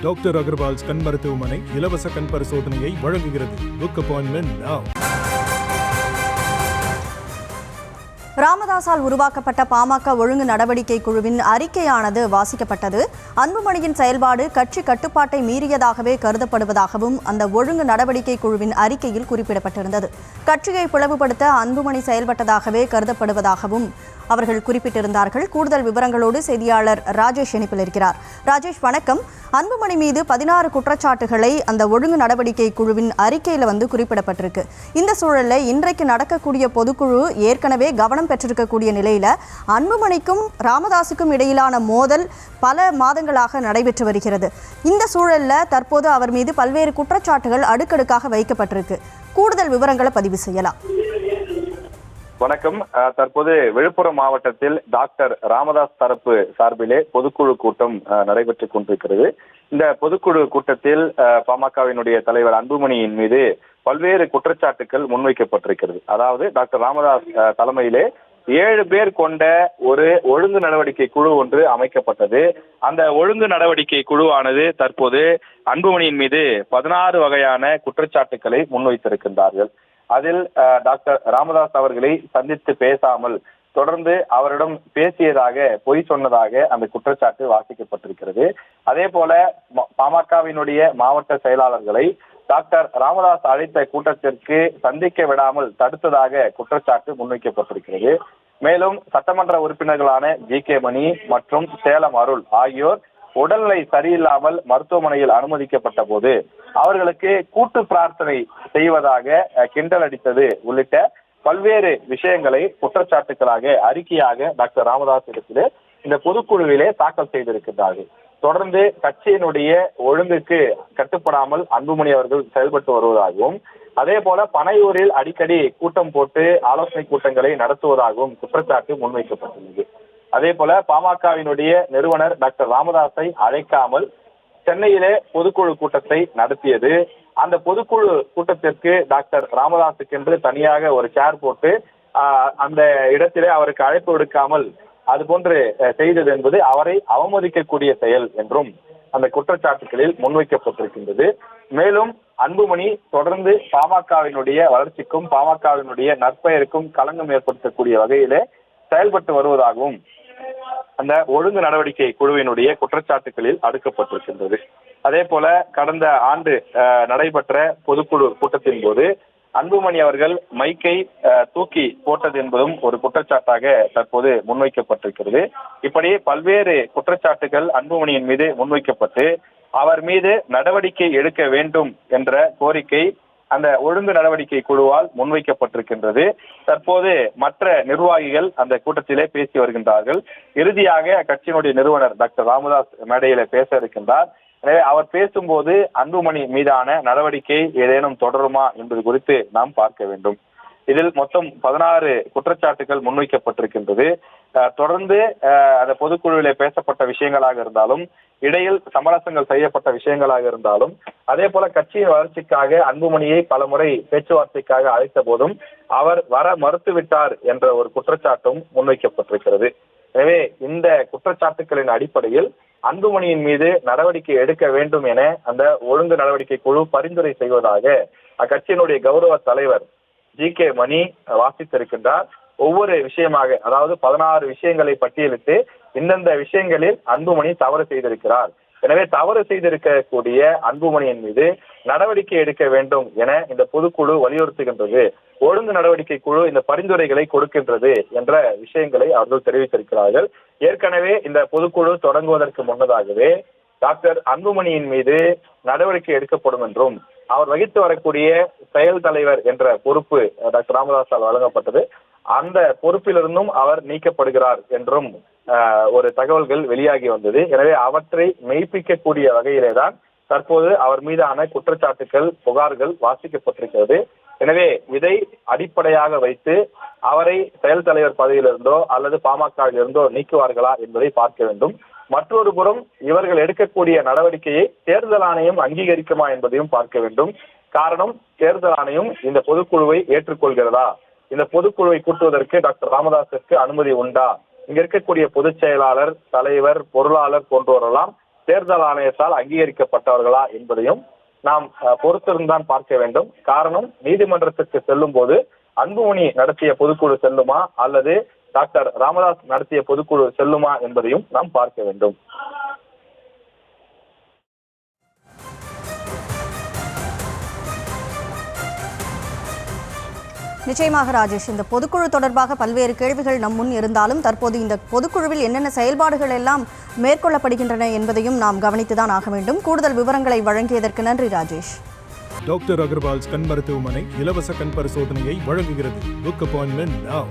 Doctor Agarwal's கண் மருத்துவமனை இலவச கண் பரிசோதனையை வழங்குகிறது. புக் அப்பாயின்மெண்ட் நவ. ராமதாஸால் உருவாக்கப்பட்ட பாமக ஒழுங்கு நடவடிக்கை குழுவின் அறிக்கையானது வாசிக்கப்பட்டது. அன்புமணியின் செயல்பாடு கட்சி கட்டுப்பாட்டை மீறியதாகவே கருதப்படுவதாகவும் அந்த ஒழுங்கு நடவடிக்கை குழுவின் அறிக்கையில் குறிப்பிடப்பட்டிருந்தது. கட்சியை பிளவுபடுத்த அன்புமணி செயல்பட்டதாகவே கருதப்படுவதாகவும் அவர்கள் குறிப்பிட்டிருந்தார்கள். கூடுதல் விவரங்களோடு செய்தியாளர் ராஜேஷ் இணைப்பில் இருக்கிறார். ராஜேஷ், வணக்கம். அன்புமணி மீது 16 குற்றச்சாட்டுகளை அந்த ஒழுங்கு நடவடிக்கை குழுவின் அறிக்கையில் குறிப்பிடப்பட்டிருக்கு. இந்த சூழல்ல இன்றைக்கு நடக்கக்கூடிய பொதுக்குழு ஏற்கனவே கவனம் பெற்றிருக்கக்கூடிய நிலையில அன்புமணிக்கும் ராமதாஸுக்கும் இடையிலான மோதல் பல மாதங்களாக நடைபெற்று வருகிறது. இந்த சூழல்ல தற்போது அவர் மீது பல்வேறு குற்றச்சாட்டுகள் அடுக்கடுக்காக வைக்கப்பட்டிருக்கு. கூடுதல் விவரங்களை பதிவு செய்யலாம். வணக்கம். தற்போது விழுப்புரம் மாவட்டத்தில் டாக்டர் ராமதாஸ் தரப்பு சார்பிலே பொதுக்குழு கூட்டம் நடைபெற்றுக் கொண்டிருக்கிறது. இந்த பொதுக்குழு கூட்டத்தில் பாமகவினுடைய தலைவர் அன்புமணியின் மீது பல்வேறு குற்றச்சாட்டுகள் முன்வைக்கப்பட்டிருக்கிறது. அதாவது டாக்டர் ராமதாஸ் தலைமையிலே 7 பேர் கொண்ட ஒரு ஒழுங்கு நடவடிக்கை குழு ஒன்று அமைக்கப்பட்டது. அந்த ஒழுங்கு நடவடிக்கை குழுவானது தற்போது அன்புமணியின் மீது 16 வகையான குற்றச்சாட்டுகளை முன்வைத்திருக்கின்றார்கள். அதில் டாக்டர் ராமதாஸ் அவர்களை சந்தித்து பேசாமல் தொடர்ந்து அவரிடம் பேசியதாக பொய் சொன்னதாக அந்த குற்றச்சாட்டு வாசிக்கப்பட்டிருக்கிறது. அதே போல பாமகவினுடைய மாவட்ட செயலாளர்களை டாக்டர் ராமதாஸ் அழைத்த கூட்டத்திற்கு சந்திக்க விடாமல் தடுத்ததாக குற்றச்சாட்டு முன்வைக்கப்பட்டிருக்கிறது. மேலும் சட்டமன்ற உறுப்பினர்களான ஜி.கே. மணி மற்றும் சேலம் அருள் ஆகியோர் உடல்நிலை சரியில்லாமல் மருத்துவமனையில் அனுமதிக்கப்பட்ட போது அவர்களுக்கு கூட்டு பிரார்த்தனை செய்வதாக கிண்டல் அடித்தது உள்ளிட்ட பல்வேறு விஷயங்களை குற்றச்சாட்டுகளாக அறிக்கையாக டாக்டர் ராமதாஸ் இடத்திலே இந்த பொதுக்குழுவிலே தாக்கல் செய்திருக்கிறார்கள். தொடர்ந்து கட்சியினுடைய ஒழுங்குக்கு கட்டுப்படாமல் அன்புமணி அவர்கள் செயல்பட்டு வருவதாகவும் அதே போல பனையூரில் அடிக்கடி கூட்டம் போட்டு ஆலோசனை கூட்டங்களை நடத்துவதாகவும் குற்றச்சாட்டு முன்வைக்கப்பட்டுள்ளது. அதே போல பாமகவினுடைய நிறுவனர் டாக்டர் ராமதாஸை அழைக்காமல் சென்னையிலே பொதுக்குழு கூட்டத்தை நடத்தியது. அந்த பொதுக்குழு கூட்டத்திற்கு டாக்டர் ராமதாஸுக்கென்று தனியாக ஒரு சேர் போட்டு அந்த இடத்திலே அவருக்கு அழைப்பு விடுக்காமல் அது போன்று செய்தது என்பது அவரை அவமதிக்கக்கூடிய செயல் என்றும் அந்த குற்றச்சாட்டுகளில் முன்வைக்கப்பட்டிருக்கின்றது. மேலும் அன்புமணி தொடர்ந்து பாமகவினுடைய வளர்ச்சிக்கும் பாமகவினுடைய நற்பெயருக்கும் களங்கம் ஏற்படுத்தக்கூடிய வகையிலே செயல்பட்டு வருவதாகவும் அந்த ஒழுங்கு நடவடிக்கை குழுவினுடைய குற்றச்சாட்டுகளில் அடுக்கப்பட்டிருக்கின்றது. அதே போல கடந்த ஆண்டு நடைபெற்ற பொதுக்குழு கூட்டத்தின் போது அன்புமணி அவர்கள் மைக்கை தூக்கி போட்டது என்பதும் ஒரு குற்றச்சாட்டாக தற்போது முன்வைக்கப்பட்டிருக்கிறது. இப்படி பல்வேறு குற்றச்சாட்டுகள் அன்புமணியின் மீது முன்வைக்கப்பட்டு அவர் மீது நடவடிக்கை எடுக்க வேண்டும் என்ற கோரிக்கை அந்த ஒழுங்கு நடவடிக்கை குழுவால் முன்வைக்கப்பட்டிருக்கின்றது. தற்போது மற்ற நிர்வாகிகள் அந்த கூட்டத்திலே பேசி வருகின்றார்கள். இறுதியாக அக்கட்சியினுடைய நிறுவனர் டாக்டர் ராமதாஸ் மேடையில பேச இருக்கின்றார். எனவே அவர் பேசும்போது அன்புமணி மீதான நடவடிக்கை ஏதேனும் தொடருமா என்பது குறித்து நாம் பார்க்க வேண்டும். இதில் மொத்தம் 16 குற்றச்சாட்டுகள் முன்வைக்கப்பட்டிருக்கின்றது. தொடர்ந்து அந்த பொதுக்குழுவிலே பேசப்பட்ட விஷயங்களாக இருந்தாலும் இடையில் சமரசங்கள் செய்யப்பட்ட விஷயங்களாக இருந்தாலும் அதே போல கட்சியின் வளர்ச்சிக்காக அன்புமணியை பலமுறை பேச்சுவார்த்தைக்காக அழைத்த போதும் அவர் வர மறுத்துவிட்டார் என்ற ஒரு குற்றச்சாட்டும் முன்வைக்கப்பட்டிருக்கிறது. எனவே இந்த குற்றச்சாட்டுகளின் அடிப்படையில் அன்புமணியின் மீது நடவடிக்கை எடுக்க வேண்டும் என அந்த ஒழுங்கு நடவடிக்கை குழு பரிந்துரை செய்வதாக அக்கட்சியினுடைய கௌரவ தலைவர் ஜி.கே. மணி வாசித்திருக்கின்றார். ஒவ்வொரு விஷயமாக அதாவது 16 விஷயங்களை பட்டியலிட்டு இந்தந்த விஷயங்களில் அன்புமணி தவறு செய்திருக்கிறார். எனவே தவறு செய்திருக்கக்கூடிய அன்புமணியின் மீது நடவடிக்கை எடுக்க வேண்டும் என இந்த பொதுக்குழு வலியுறுத்துகின்றது. ஒழுங்கு நடவடிக்கை குழு இந்த பரிந்துரைகளை கொடுக்கின்றது என்ற விஷயங்களை அவர்கள் தெரிவித்திருக்கிறார்கள். ஏற்கனவே இந்த பொதுக்குழு தொடங்குவதற்கு முன்னதாகவே டாக்டர் அன்புமணியின் மீது நடவடிக்கை எடுக்கப்படும் என்றும் அவர் வகித்து வரக்கூடிய செயல் தலைவர் என்ற பொறுப்பு டாக்டர் ராமதாஸால் வழங்கப்பட்டது. அந்த பொறுப்பிலிருந்தும் அவர் நீக்கப்படுகிறார் என்றும் ஒரு தகவல்கள் வெளியாகி வந்தது. எனவே அவற்றை மெய்ப்பிக்கக்கூடிய வகையிலே தான் தற்போது அவர் மீதான குற்றச்சாட்டுகள் புகார்கள் வாசிக்கப்பட்டிருக்கிறது. எனவே இதை அடிப்படையாக வைத்து அவரை செயல் தலைவர் பதவியிலிருந்தோ அல்லது பாமகவிலிருந்தோ நீக்குவார்களா என்பதை பார்க்க வேண்டும். மற்றொரு புறம் இவர்கள் எடுக்கக்கூடிய நடவடிக்கையை தேர்தல் ஆணையம் அங்கீகரிக்குமா என்பதையும் பார்க்க வேண்டும். காரணம், தேர்தல் ஆணையம் இந்த பொதுக்குழுவை ஏற்றுக்கொள்கிறதா, இந்த பொதுக்குழுவை கூட்டுவதற்கு டாக்டர் ராமதாஸுக்கு அனுமதி உண்டா, இங்க இருக்கக்கூடிய பொதுச் செயலாளர், தலைவர், பொருளாளர் போன்றோரெல்லாம் தேர்தல் ஆணையத்தால் அங்கீகரிக்கப்பட்டவர்களா என்பதையும் நாம் பொறுத்திருந்தான் பார்க்க வேண்டும். காரணம், நீதிமன்றத்திற்கு செல்லும் போது அன்புமணி நடத்திய பொதுக்குழு செல்லுமா அல்லது டாக்டர் ராமதாஸ் நடத்திய பொதுக்குழு செல்லுமா என்பதையும் நாம் பார்க்க வேண்டும். நிச்சயமாக ராஜேஷ், இந்த பொதுக்குழு தொடர்பாக பல்வேறு கேள்விகள் நம் முன் இருந்தாலும் தற்போது இந்த பொதுக்குழுவில் என்னென்ன செயல்பாடுகள் எல்லாம் மேற்கொள்ளப்படுகின்றன என்பதையும் நாம் கவனித்துதான் ஆக வேண்டும். கூடுதல் விவரங்களை வழங்கியதற்கு நன்றி ராஜேஷ். டாக்டர் அகர்வால்ஸ் கண் மருத்துவமனை இலவச கண் பரிசோதனையை வழங்குகிறது. Book appointment now.